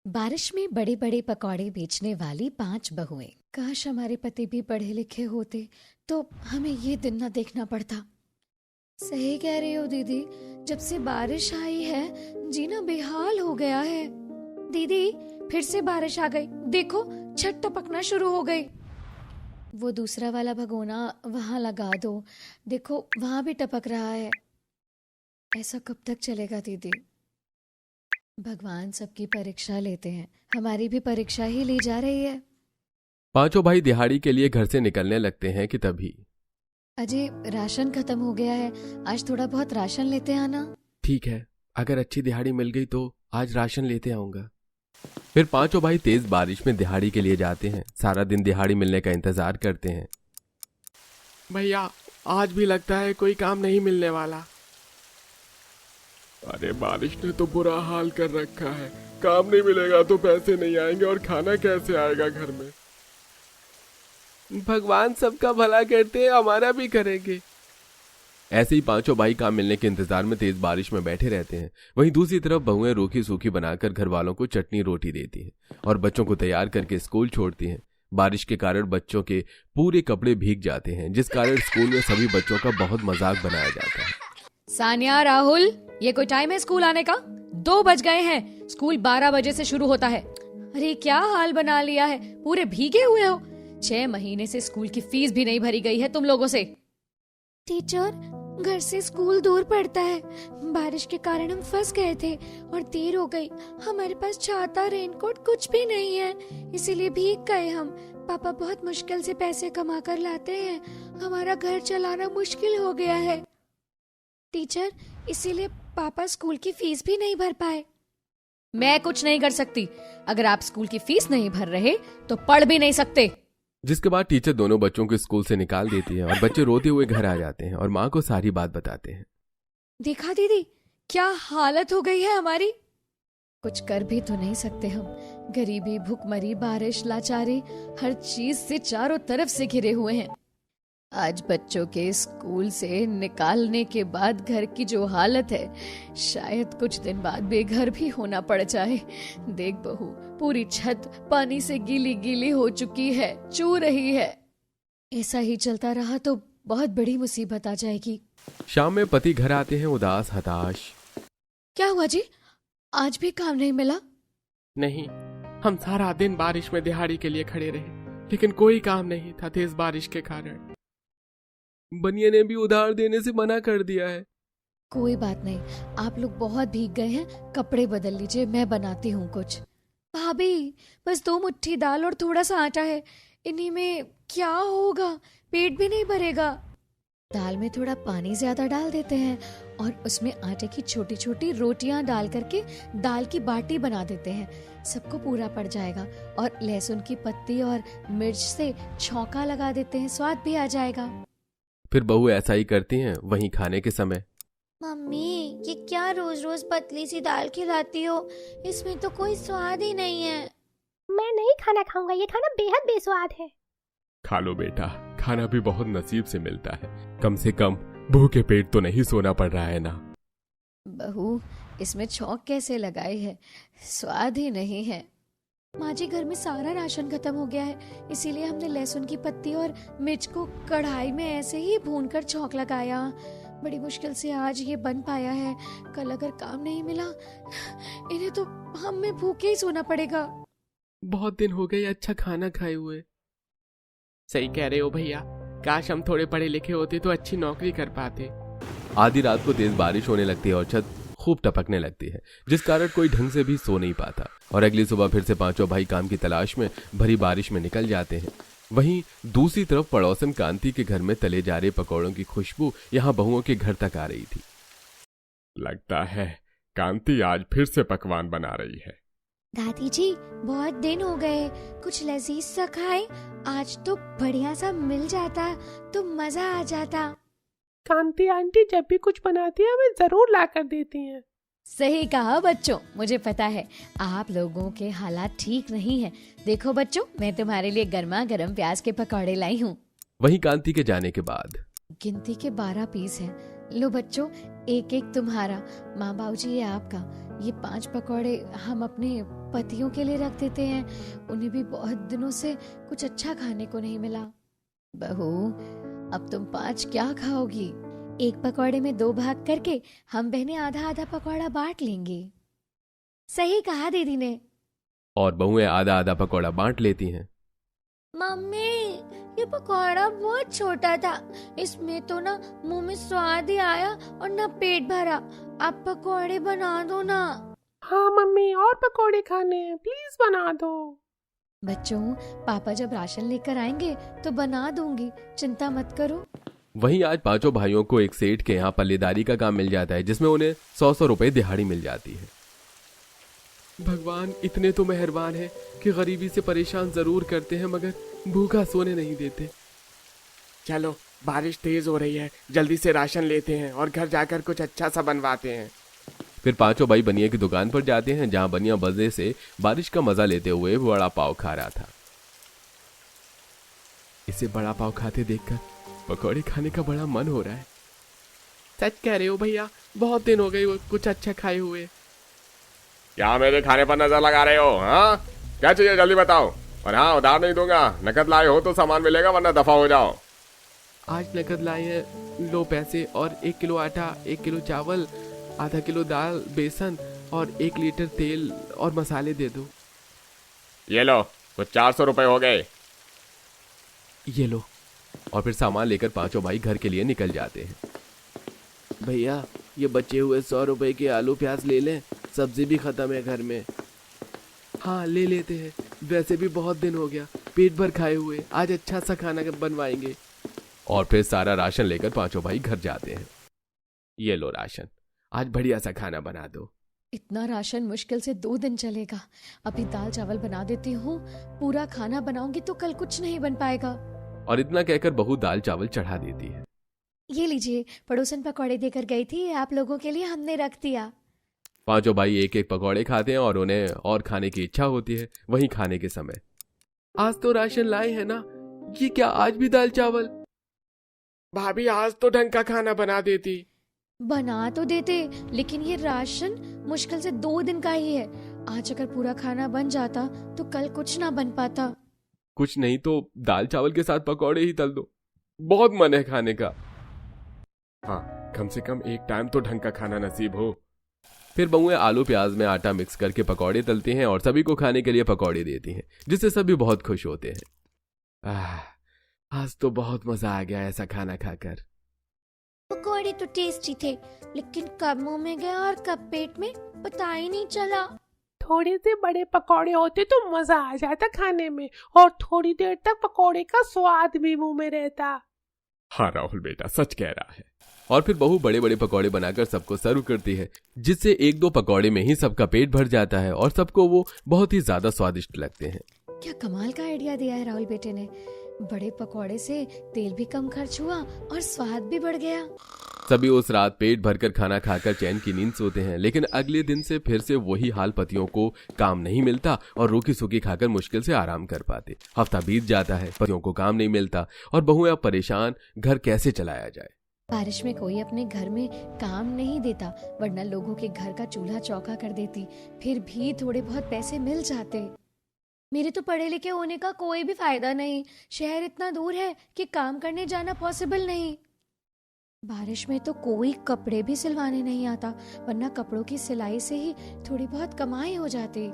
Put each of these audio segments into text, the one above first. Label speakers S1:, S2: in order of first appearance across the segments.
S1: बारिश में बड़े बड़े पकौड़े बेचने वाली 5 बहुएं। काश हमारे पति भी पढ़े लिखे होते तो हमें ये दिन न देखना पड़ता। सही कह रही हो दीदी, जब से बारिश आई है जीना बेहाल हो गया है। दीदी फिर से बारिश आ गई, देखो छत टपकना शुरू हो गई। वो दूसरा वाला भगोना वहां लगा दो, देखो वहां भी टपक रहा है। ऐसा कब तक चलेगा दीदी? भगवान सबकी परीक्षा लेते हैं, हमारी भी परीक्षा ही ली जा रही है।
S2: पांचों भाई दिहाड़ी के लिए घर से निकलने लगते हैं कि तभी
S1: अजय, राशन खत्म हो गया है, आज थोड़ा बहुत राशन लेते आना।
S2: ठीक है, अगर अच्छी दिहाड़ी मिल गई तो आज राशन लेते आऊंगा। फिर पांचों भाई तेज बारिश में दिहाड़ी के लिए जाते हैं। सारा दिन दिहाड़ी मिलने का इंतजार करते हैं।
S3: भैया आज भी लगता है कोई काम नहीं मिलने वाला। अरे बारिश ने तो बुरा हाल कर रखा है, काम नहीं मिलेगा तो पैसे नहीं आएंगे और खाना कैसे आएगा घर में। भगवान सबका भला करते हैं, हमारा भी करेंगे।
S2: ऐसे ही पांचों भाई काम मिलने के इंतजार में तेज बारिश में बैठे रहते हैं। वहीं दूसरी तरफ बहुएं रूखी सूखी बनाकर घर वालों को चटनी रोटी देती हैं और बच्चों को तैयार करके स्कूल छोड़ती हैं। बारिश के कारण बच्चों के पूरे कपड़े भीग जाते हैं, जिस कारण स्कूल में सभी बच्चों का बहुत मजाक बनाया जाता है।
S1: सानिया, राहुल, ये कोई टाइम है स्कूल आने का? 2 बज गए हैं, स्कूल 12 बजे से शुरू होता है। अरे क्या हाल बना लिया है, पूरे भीगे हुए हो। 6 महीने से स्कूल की फीस भी नहीं भरी गई है तुम लोगों से। टीचर, घर से स्कूल दूर पड़ता है, बारिश के कारण हम फंस गए थे और देर हो गई। हमारे पास छाता रेनकोट कुछ भी नहीं है, इसीलिए भीग गए हम। पापा बहुत मुश्किल से पैसे कमा कर लाते हैं, हमारा घर चलाना मुश्किल हो गया है। टीचर, इसीलिए पापा स्कूल की फीस भी नहीं भर पाए। मैं कुछ नहीं कर सकती, अगर आप स्कूल की फीस नहीं भर रहे तो पढ़ भी नहीं सकते।
S2: जिसके बाद टीचर दोनों बच्चों को स्कूल से निकाल देती है और बच्चे रोते हुए घर आ जाते हैं और माँ को सारी बात बताते हैं।
S1: देखा दीदी, क्या हालत हो गई है हमारी। कुछ कर भी तो नहीं सकते हम, गरीबी, भूखमरी, बारिश, लाचारी, हर चीज से चारों तरफ से घिरे हुए हैं। आज बच्चों के स्कूल से निकालने के बाद घर की जो हालत है, शायद कुछ दिन बाद बेघर भी होना पड़ जाए। देख बहू, पूरी छत पानी से गीली गीली हो चुकी है, चू रही है। ऐसा ही चलता रहा तो बहुत बड़ी मुसीबत आ जाएगी।
S2: शाम में पति घर आते हैं उदास हताश।
S1: क्या हुआ जी, आज भी काम नहीं मिला?
S3: नहीं, हम सारा दिन बारिश में दिहाड़ी के लिए खड़े रहे, लेकिन कोई काम नहीं था तेज बारिश के कारण।
S2: बनिया ने भी उधार देने से मना कर दिया है।
S1: कोई बात नहीं, आप लोग बहुत भीग गए हैं, कपड़े बदल लीजिए, मैं बनाती हूँ कुछ। भाभी, बस 2 मुट्ठी दाल और थोड़ा सा आटा है, इन्हीं में क्या होगा, पेट भी नहीं भरेगा। दाल में थोड़ा पानी ज्यादा डाल देते हैं और उसमें आटे की छोटी छोटी रोटियां डाल करके दाल की बाटी बना देते हैं, सबको पूरा पड़ जाएगा। और लहसुन की पत्ती और मिर्च से छौंका लगा देते हैं, स्वाद भी आ जाएगा।
S2: फिर बहू ऐसा ही करती हैं। वहीं खाने के समय,
S4: मम्मी, ये क्या रोज रोज पतली सी दाल खिलाती हो, इसमें तो कोई स्वाद ही नहीं है।
S5: मैं नहीं खाना खाऊंगा, ये खाना बेहद बेस्वाद है।
S3: खा लो बेटा, खाना भी बहुत नसीब से मिलता है, कम से कम भूखे पेट तो नहीं सोना पड़ रहा है ना।
S1: बहू, इसमें छौंक कैसे लगाई है, स्वाद ही नहीं है। माँ जी, घर में सारा राशन खत्म हो गया है, इसीलिए हमने लहसुन की पत्ती और मिर्च को कढ़ाई में ऐसे ही भूनकर छौंक लगाया। बड़ी मुश्किल से आज ये बन पाया है, कल अगर काम नहीं मिला इन्हें तो हमें भूखे ही सोना पड़ेगा।
S3: बहुत दिन हो गए अच्छा खाना खाए हुए। सही कह रहे हो भैया, काश हम थोड़े पढ़े लिखे होते तो अच्छी नौकरी कर पाते।
S2: आधी रात को तेज बारिश होने लगती है और छत खूब टपकने लगती है, जिस कारण कोई ढंग से भी सो नहीं पाता। और अगली सुबह फिर से पांचों भाई काम की तलाश में भरी बारिश में निकल जाते हैं। वहीं दूसरी तरफ पड़ोसन कांति के घर में तले जा रहे पकौड़ों की खुशबू यहाँ बहुओं के घर तक आ रही थी।
S3: लगता है कांति आज फिर से पकवान बना रही है।
S4: दादी जी, बहुत दिन हो गए, कुछ लजीज सा खाए, आज तो बढ़िया सा मिल जाता तो मजा आ जाता।
S5: कांति आंटी जब भी कुछ बनाती है हमें जरूर ला कर देती हैं।
S1: सही कहा बच्चों, मुझे पता है आप लोगों के हालात ठीक नहीं है। देखो बच्चों, मैं तुम्हारे लिए गर्मा गर्म प्याज के पकौड़े लाई हूँ।
S2: वहीं कांति के जाने के बाद
S1: गिनती के 12 पीस हैं। लो बच्चों, एक एक तुम्हारा, माँ बाबूजी ये आपका, ये 5 पकौड़े हम अपने पतियों के लिए रख देते हैं, उन्हें भी बहुत दिनों से कुछ अच्छा खाने को नहीं मिला। बहू, अब तुम 5 क्या खाओगी?
S4: एक पकौड़े में 2 भाग करके हम बहनें आधा आधा पकौड़ा बांट लेंगे। सही कहा दीदी ने।
S2: और बहुएं आधा आधा पकौड़ा बांट लेती हैं।
S4: मम्मी, ये पकौड़ा बहुत छोटा था, इसमें तो ना मुंह में स्वाद ही आया और ना पेट भरा। आप पकौड़े बना दो ना।
S5: हाँ मम्मी, और पकोड़े खाने हैं, प्लीज बना दो।
S1: बच्चों, पापा जब राशन लेकर आएंगे तो बना दूंगी, चिंता मत करो।
S2: वहीं आज पांचों भाइयों को एक सेठ के यहाँ पल्लेदारी का काम मिल जाता है, जिसमें उन्हें 100 रुपए दिहाड़ी मिल जाती है।
S3: भगवान इतने तो मेहरबान है कि गरीबी से परेशान जरूर करते हैं मगर भूखा सोने नहीं देते। चलो, बारिश तेज हो रही है, जल्दी से राशन लेते हैं और घर जाकर कुछ अच्छा सा बनवाते हैं।
S2: फिर पांचों भाई बनिया की दुकान पर जाते हैं, जहाँ बनिया मजे से बारिश का मजा लेते हुए बड़ा पाव खा रहा था।
S3: इसे बड़ा पाव खाते देखकर पकौड़े खाने का बड़ा मन हो रहा है। सच कह रहे हो भैया, बहुत दिन हो गए कुछ अच्छा खाए हुए।
S6: क्या मेरे खाने पर नजर लगा रहे हो? हाँ, क्या चाहिए जल्दी बताओ। और हाँ, उधार नहीं दूंगा, नकद लाए हो तो सामान मिलेगा, वरना दफा हो जाओ।
S3: आज नकद लाए हैं, लो पैसे। और 1 किलो आटा, 1 किलो चावल, आधा किलो दाल, बेसन और 1 लीटर तेल और मसाले दे दो।
S6: ये लो, कुछ 400 रुपए हो गए।
S3: ये लो।
S2: और फिर सामान लेकर पांचों भाई घर के लिए निकल जाते हैं।
S3: भैया, ये बचे हुए 100 रुपए के आलू प्याज ले लें, सब्जी भी खत्म है घर में। हाँ, ले लेते हैं, वैसे भी बहुत दिन हो गया पेट भर खाए हुए, आज अच्छा सा खाना बनवाएंगे।
S2: और फिर सारा राशन लेकर पांचों भाई घर जाते हैं। ये लो राशन,
S3: आज बढ़िया सा खाना बना दो।
S1: इतना राशन मुश्किल से 2 दिन चलेगा। अभी दाल चावल बना देती हूँ, पूरा खाना बनाऊंगी तो कल कुछ नहीं बन पाएगा।
S2: और इतना कहकर बहू दाल चावल चढ़ा देती है।
S4: ये लीजिए, पड़ोसन पकौड़े देकर गई थी, आप लोगों के लिए हमने रख दिया।
S2: पांचों भाई एक एक पकौड़े खाते हैं और उन्हें और खाने की इच्छा होती है। वहीं खाने के समय,
S3: आज तो राशन लाए हैं ना, ये क्या आज भी दाल चावल? भाभी, आज तो ढंग का खाना बना देती।
S4: बना तो देते, लेकिन ये राशन मुश्किल से 2 दिन का ही है। आज अगर पूरा खाना बन जाता तो कल कुछ ना बन पाता।
S2: कुछ नहीं तो दाल चावल के साथ पकौड़े ही तल दो, बहुत मन है खाने का।
S6: हाँ, कम से कम एक टाइम तो ढंग का खाना नसीब हो।
S2: फिर बहुएं आलू प्याज में आटा मिक्स करके पकौड़े तलती हैं और सभी को खाने के लिए पकौड़े देती हैं, जिससे सभी बहुत खुश होते हैं।
S3: आज तो बहुत मजा आ गया ऐसा खाना खाकर।
S4: पकौड़े तो टेस्टी थे, लेकिन कब मुंह में गया और कब पेट में पता ही नहीं चला।
S5: थोड़े से बड़े पकौड़े होते तो मजा आ जाता खाने में, और थोड़ी देर तक पकौड़े का स्वाद भी मुंह में रहता।
S6: हाँ राहुल बेटा, सच कह रहा है।
S2: और फिर बहू बड़े बड़े पकौड़े बनाकर सबको सर्व करती है, जिससे 1-2 पकौड़े में ही सबका पेट भर जाता है और सबको वो बहुत ही ज्यादा स्वादिष्ट लगते हैं।
S1: क्या कमाल का आइडिया दिया है राहुल बेटे ने। बड़े पकौड़े से तेल भी कम खर्च हुआ और स्वाद भी बढ़ गया।
S2: सभी उस रात पेट भरकर खाना खाकर चैन की नींद सोते हैं, लेकिन अगले दिन से फिर से वही हाल। पतियों को काम नहीं मिलता और रूखी सूखी खाकर मुश्किल से आराम कर पाते। हफ्ता बीत जाता है, पतियों को काम नहीं मिलता और बहुएं अब परेशान, घर कैसे चलाया जाए।
S1: बारिश में कोई अपने घर में काम नहीं देता, वरना लोगों के घर का चूल्हा चौका कर देती, फिर भी थोड़े बहुत पैसे मिल जाते।
S4: मेरे तो पढ़े लिखे होने का कोई भी फायदा नहीं। शहर इतना दूर है कि काम करने जाना पॉसिबल नहीं। बारिश में तो कोई कपड़े भी सिलवाने नहीं आता, वरना कपड़ों की सिलाई से ही थोड़ी बहुत कमाई हो जाती।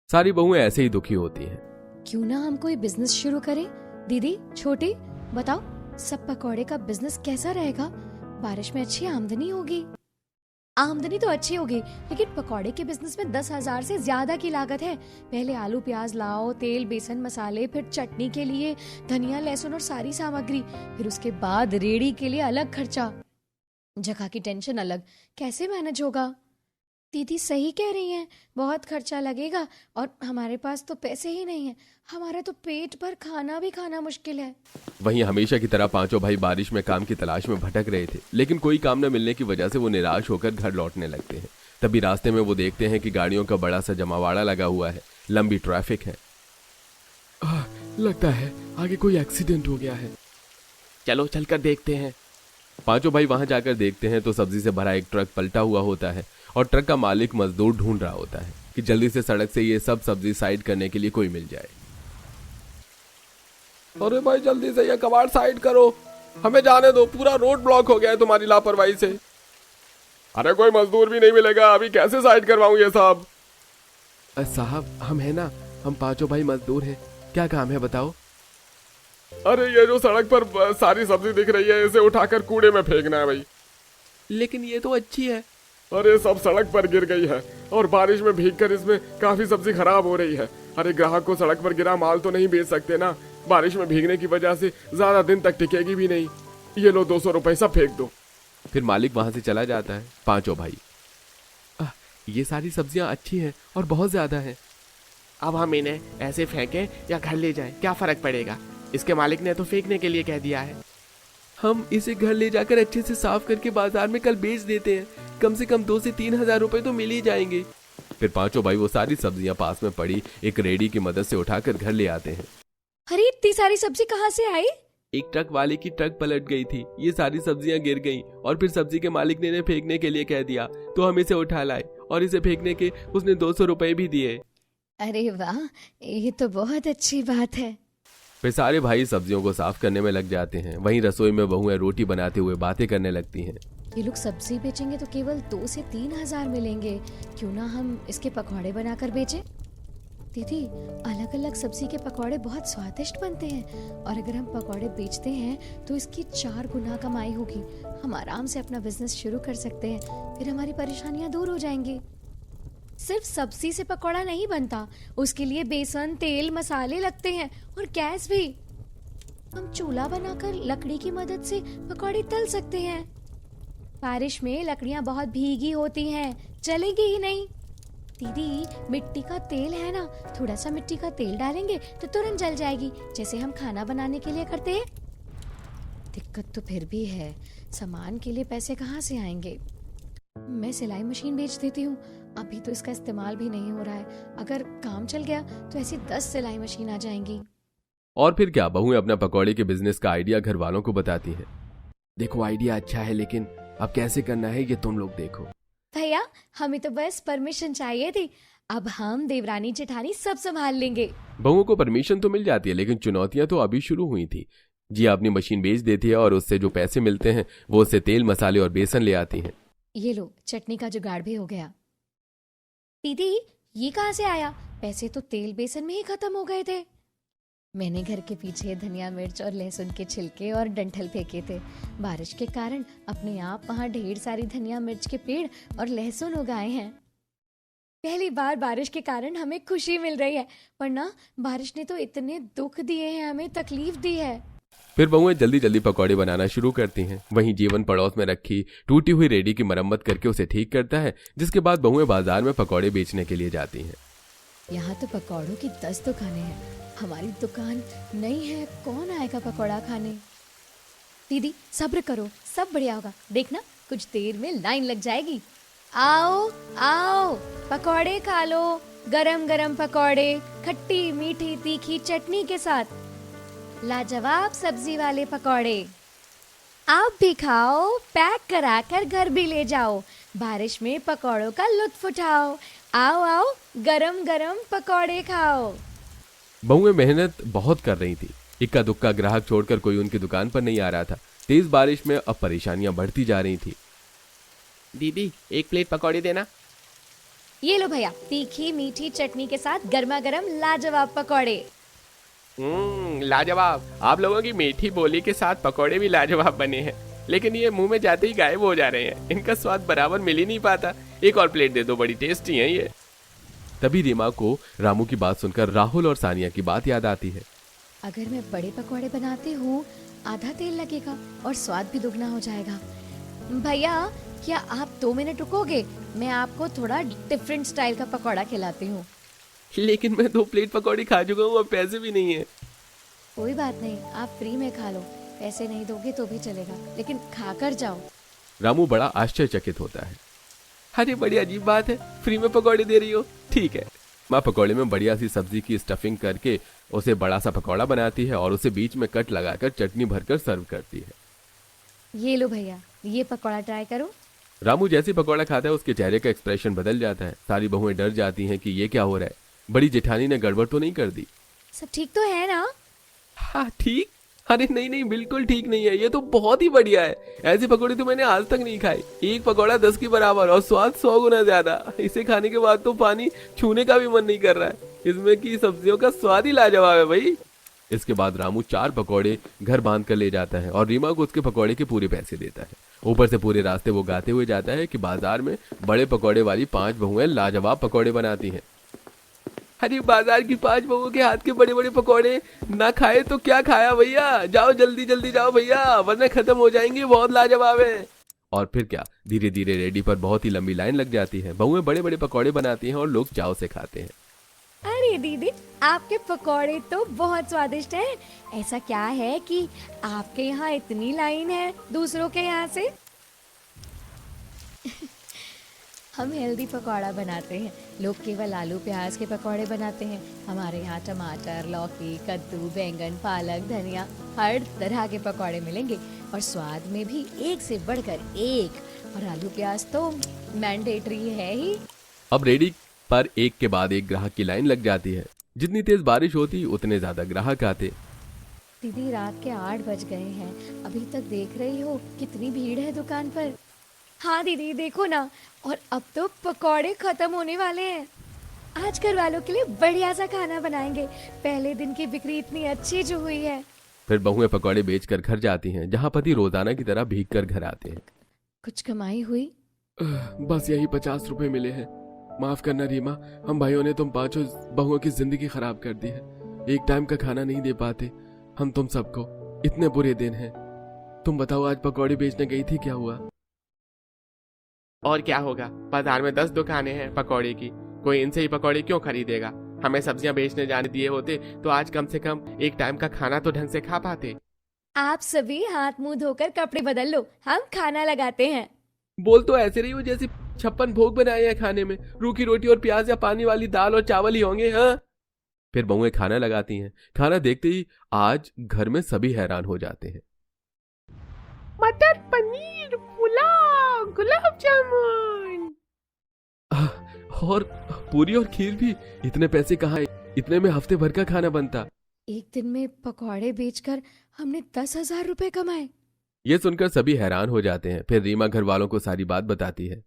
S2: सारी बहुएं ऐसे ही दुखी होती हैं।
S1: क्यों ना हम कोई बिजनेस शुरू करें? दीदी, छोटी, बताओ, सब पकौड़े का बिजनेस कैसा रहेगा? बारिश में अच्छी आमदनी होगी। आमदनी तो अच्छी होगी, लेकिन पकौड़े के बिजनेस में 10,000 से ज्यादा की लागत है। पहले आलू प्याज लाओ, तेल बेसन मसाले, फिर चटनी के लिए धनिया लहसुन और सारी सामग्री, फिर उसके बाद रेड़ी के लिए अलग खर्चा, जगह की टेंशन अलग। कैसे मैनेज होगा?
S4: दीदी सही कह रही हैं, बहुत खर्चा लगेगा और हमारे पास तो पैसे ही नहीं है। हमारा तो पेट भर खाना भी खाना मुश्किल है।
S2: वहीं हमेशा की तरह पांचों भाई बारिश में काम की तलाश में भटक रहे थे, लेकिन कोई काम न मिलने की वजह से वो निराश होकर घर लौटने लगते हैं। तभी रास्ते में वो देखते हैं कि गाड़ियों का बड़ा सा जमावाड़ा लगा हुआ है, लंबी ट्रैफिक है।
S3: लगता है आगे कोई एक्सीडेंट हो गया है, चलो चलकर देखते हैं।
S2: पांचों भाई वहां जाकर देखते हैं तो सब्जी से भरा एक ट्रक पलटा हुआ होता है और ट्रक का मालिक मजदूर ढूंढ रहा होता है कि जल्दी से सड़क से ये सब सब्जी साइड करने के लिए कोई मिल जाए।
S6: अरे भाई जल्दी से ये कबाड़ साइड करो, हमें जाने दो, पूरा रोड ब्लॉक हो गया है तुम्हारी लापरवाही से। अरे कोई मजदूर भी नहीं मिलेगा, अभी कैसे साइड करवाऊं ये सब।
S2: साहब हम है ना, हम पांचों भाई मजदूर हैं, क्या काम है बताओ।
S6: अरे ये जो सड़क पर सारी सब्जी दिख रही है इसे उठाकर कूड़े में फेंकना है भाई।
S2: लेकिन ये तो अच्छी है।
S6: अरे सब सड़क पर गिर गई है और बारिश में भीगकर इसमें काफी सब्जी खराब हो रही है। अरे ग्राहक को सड़क पर गिरा माल तो नहीं बेच सकते ना, बारिश में भीगने की वजह से ज्यादा दिन तक टिकेगी भी नहीं। ये लो 200 रुपए सब फेंक दो।
S2: फिर मालिक वहां से चला जाता है। पांचों भाई ये सारी सब्जियां अच्छी हैं और बहुत ज्यादा हैं।
S3: अब हम इन्हें ऐसे फेंकें या घर ले जाएं, क्या फर्क पड़ेगा? इसके मालिक ने तो फेंकने के लिए कह दिया है।
S2: हम इसे घर ले जाकर अच्छे से साफ करके बाजार में कल बेच देते हैं, कम से कम 2 से 3 हजार रुपए तो मिल ही जाएंगे। फिर पांचों भाई वो सारी सब्जियां पास में पड़ी एक रेडी की मदद से उठाकर घर ले आते हैं।
S1: अरे इतनी सारी सब्जी कहाँ से आई?
S2: एक ट्रक वाले की ट्रक पलट गई थी, ये सारी सब्जियां गिर गईं और फिर सब्जी के मालिक ने इन्हें फेंकने के लिए कह दिया, तो हम इसे उठा लाए और इसे फेंकने के उसने 200 रुपए भी दिए।
S4: अरे वाह, ये तो बहुत अच्छी बात है।
S2: फिर सारे भाई सब्जियों को साफ करने में लग जाते हैं। वहीं रसोई में बहुएं रोटी बनाते हुए बातें करने लगती हैं।
S4: ये लोग सब्जी बेचेंगे तो केवल 2 से 3 हजार मिलेंगे, क्यों ना हम इसके पकौड़े बनाकर बेचें? दीदी, अलग अलग सब्जी के पकौड़े बहुत स्वादिष्ट बनते हैं और अगर हम पकौड़े बेचते हैं तो इसकी 4 गुना कमाई होगी। हम आराम से अपना बिजनेस शुरू कर सकते हैं, फिर हमारी परेशानियां दूर हो जाएंगी। सिर्फ सब्जी से पकौड़ा नहीं बनता, उसके लिए बेसन, तेल, मसाले लगते हैं और गैस भी। हम चूल्हा बनाकर लकड़ी की मदद से पकौड़े तल सकते हैं। बारिश में लकड़ियां बहुत भीगी होती हैं, जलेगी ही नहीं। दीदी, मिट्टी का तेल है ना, थोड़ा सा मिट्टी का तेल डालेंगे तो तुरंत जल जाएगी, जैसे हम खाना बनाने के लिए करते हैं। दिक्कत तो फिर भी है, सामान के लिए पैसे कहाँ से आएंगे? मैं सिलाई मशीन बेच देती हूँ, अभी तो इसका इस्तेमाल भी नहीं हो रहा है। अगर काम चल गया तो ऐसी 10 सिलाई मशीन आ जाएंगी।
S2: और फिर क्या, बहुएं अपना पकौड़े के बिजनेस का आइडिया घर वालों को बताती हैं। देखो आइडिया अच्छा है, लेकिन अब कैसे करना है ये तुम लोग देखो।
S4: भैया, हमें तो बस परमिशन चाहिए थी, अब हम देवरानी जेठानी सब संभाल लेंगे।
S2: बहुओं को परमिशन तो मिल जाती है, लेकिन चुनौतियां तो अभी शुरू हुई थी। जिया अपनी मशीन बेच देती है और उससे जो पैसे मिलते हैं वो उससे तेल, मसाले और बेसन ले आती है।
S4: ये लो, चटनी का जुगाड़ भी हो गया। दीदी, ये कहाँ से आया? पैसे तो तेल बेसन में ही खत्म हो गए थे। मैंने घर के पीछे धनिया, मिर्च और लहसुन के छिलके और डंठल फेंके थे। बारिश के कारण अपने आप वहाँ ढेर सारी धनिया, मिर्च के पेड़ और लहसुन उगाए हैं। पहली बार बारिश के कारण हमें खुशी मिल रही है, वरना बारिश ने तो इतने दुख दिए हैं, हमें तकलीफ दी है।
S2: फिर बहुएं जल्दी जल्दी पकौड़े बनाना शुरू करती हैं। वहीं जीवन पड़ोस में रखी टूटी हुई रेडी की मरम्मत करके उसे ठीक करता है, जिसके बाद बहुएं बाजार में पकौड़े बेचने के लिए जाती हैं।
S4: यहाँ तो पकौड़ों की 10 दुकानें हैं, हमारी दुकान नहीं है, कौन आएगा पकौड़ा खाने? दीदी सब्र करो, सब बढ़िया होगा, देखना कुछ देर में लाइन लग जाएगी। आओ आओ, पकौड़े खा लो, गरम गरम पकौड़े, खट्टी मीठी तीखी चटनी के साथ, लाजवाब सब्जी वाले पकौड़े। आप भी खाओ, पैक कराकर घर भी ले जाओ, बारिश में पकौड़ों का लुत्फ उठाओ। आओ आओ, गरम गरम पकौड़े खाओ।
S2: बहुएं मेहनत बहुत कर रही थी। इक्का दुक्का ग्राहक छोड़कर कोई उनकी दुकान पर नहीं आ रहा था। तेज बारिश में अब परेशानियां बढ़ती जा रही थी।
S3: दीदी, 1 प्लेट पकौड़े देना।
S4: ये लो भैया, तीखी मीठी चटनी के साथ गर्मा गर्म लाजवाब पकौड़े।
S3: लाजवाब। आप लोगों की मीठी बोली के साथ पकौड़े भी लाजवाब बने हैं, लेकिन ये मुंह में जाते ही गायब हो जा रहे हैं। इनका स्वाद बराबर मिल ही नहीं पाता। 1 और प्लेट दे दो, बड़ी टेस्टी है ये।
S2: तभी रीमा को रामू की बात सुनकर राहुल और सानिया की बात याद आती है।
S4: अगर मैं बड़े पकौड़े बनाती हूँ, आधा तेल लगेगा और स्वाद भी दुगना हो जाएगा। भैया, क्या आप 2 मिनट रुकोगे? मैं आपको थोड़ा डिफरेंट स्टाइल का पकौड़ा खिलाती हूँ।
S2: लेकिन मैं 2 प्लेट पकौड़े खा चुका हूँ, अब पैसे भी नहीं है।
S4: कोई बात नहीं, आप फ्री में खा लो, पैसे नहीं दोगे तो भी चलेगा, लेकिन खाकर जाओ।
S2: रामू बड़ा आश्चर्यचकित होता है। अरे बड़ी अजीब बात है, फ्री में पकौड़े दे रही हो? ठीक है। माँ पकौड़े में बढ़िया सी सब्जी की स्टफिंग करके उसे बड़ा सा पकौड़ा बनाती है और उसे बीच में कट लगाकर चटनी भरकर सर्व करती है।
S4: ये लो भैया, ये पकौड़ा ट्राई करो।
S2: रामू जैसे पकौड़ा खाता है उसके चेहरे का एक्सप्रेशन बदल जाता है। सारी बहुएं डर जाती हैं कि ये क्या हो रहा है, बड़ी जेठानी ने गड़बड़ तो नहीं कर दी।
S4: सब ठीक तो है ना?
S2: हाँ ठीक, अरे नहीं नहीं बिल्कुल ठीक नहीं है, ये तो बहुत ही बढ़िया है। ऐसे पकौड़े तो मैंने आज तक नहीं खाए। एक पकौड़ा 10 के बराबर और स्वाद 100 गुना ज्यादा। इसे खाने के बाद तो पानी छूने का भी मन नहीं कर रहा है। इसमें की सब्जियों का स्वाद ही लाजवाब है भाई। इसके बाद रामू 4 पकौड़े घर बांध कर ले जाता है और रीमा को उसके पकौड़े के पूरे पैसे देता है। ऊपर से पूरे रास्ते वो गाते हुए जाता है कि बाजार में बड़े पकौड़े वाली 5 बहुएं लाजवाब पकौड़े बनाती हैं। अरे बाजार की 5 बहुओं के हाथ के बड़े बड़े पकौड़े ना खाए तो क्या खाया भैया, जाओ जल्दी जल्दी जाओ भैया वरना खत्म हो जाएंगे, बहुत लाजवाब है। और फिर क्या, धीरे धीरे रेडी पर बहुत ही लंबी लाइन लग जाती है। बहुएं बड़े बड़े पकौड़े बनाती हैं और लोग चाव से खाते हैं।
S4: अरे दीदी, आपके पकौड़े तो बहुत स्वादिष्ट हैं। ऐसा क्या है कि आपके यहाँ इतनी लाइन है दूसरों के यहाँ से? हम हेल्दी पकौड़ा बनाते हैं, लोग केवल आलू प्याज के पकौड़े बनाते हैं। हमारे यहाँ टमाटर, लौकी, कद्दू, बैंगन, पालक, धनिया हर तरह के पकौड़े मिलेंगे और स्वाद में भी एक से बढ़कर एक। और आलू प्याज तो मैंडेटरी है ही।
S2: अब रेडी पर एक के बाद एक ग्राहक की लाइन लग जाती है। जितनी तेज बारिश होती उतने ज्यादा ग्राहक आते।
S4: दीदी रात के 8 बज गए हैं, अभी तक देख रही हो कितनी भीड़ है दुकान पर। हाँ दीदी देखो ना, और अब तो पकौड़े खत्म होने वाले हैं। आज घर वालों के लिए बढ़िया सा खाना बनाएंगे। पहले दिन की बिक्री इतनी अच्छी जो हुई है।
S2: फिर बहुएं पकौड़े बेचकर घर जाती हैं, जहाँ पति रोजाना की तरह भीग कर घर आते हैं।
S4: कुछ कमाई हुई?
S3: बस यही 50 रुपए मिले हैं। माफ करना रीमा, हम भाइयों ने तुम 5 बहुओं की जिंदगी खराब कर दी है। एक टाइम का खाना नहीं दे पाते हम तुम सबको। इतने बुरे दिन हैं। तुम बताओ आज पकौड़े बेचने गई थी, क्या हुआ?
S6: और क्या होगा, बाजार में 10 दुकानें हैं पकौड़े की, कोई इनसे ही पकौड़े क्यों खरीदेगा। हमें सब्जियां बेचने जाने दिए होते तो आज कम से कम एक टाइम का खाना तो ढंग से खा पाते।
S4: आप सभी हाथ मुंह धोकर कपड़े बदल लो, हम खाना लगाते हैं।
S2: बोल तो ऐसे रही हो जैसे 56 भोग बनाए हैं खाने में, रूखी रोटी और प्याज या पानी वाली दाल और चावल ही होंगे। हाँ, फिर बहुएं खाना लगाती हैं। खाना देखते ही आज घर में सभी हैरान हो जाते हैं।
S5: मटर पनीर, पुलाव, गुलाब जामुन
S2: और पूरी और खीर भी। इतने पैसे कहाँ है, इतने में हफ्ते भर का खाना बनता।
S4: एक दिन में पकौड़े बेचकर हमने 10,000 रुपए कमाए।
S2: ये सुनकर सभी हैरान हो जाते हैं। फिर रीमा घर वालों को सारी बात बताती है।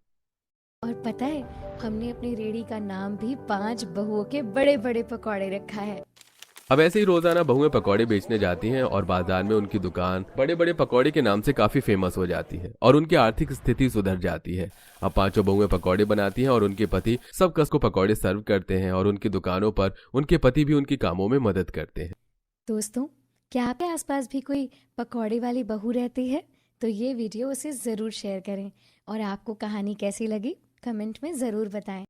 S4: और पता है, हमने अपनी रेड़ी का नाम भी 5 बहुओं के बड़े बड़े पकौड़े रखा है।
S2: अब ऐसे ही रोजाना बहुएं पकौड़े बेचने जाती हैं और बाजार में उनकी दुकान बड़े बड़े पकौड़े के नाम से काफी फेमस हो जाती है और उनकी आर्थिक स्थिति सुधर जाती है। अब 5 बहुएं पकौड़े बनाती हैं और उनके पति सब कस को पकौड़े सर्व करते हैं और उनकी दुकानों पर उनके पति भी उनके कामों में मदद करते हैं।
S4: दोस्तों, क्या आपके आसपास भी कोई पकौड़े वाली बहू रहती है? तो ये वीडियो उसे ज़रूर शेयर करें। और आपको कहानी कैसी लगी कमेंट में ज़रूर बताएं।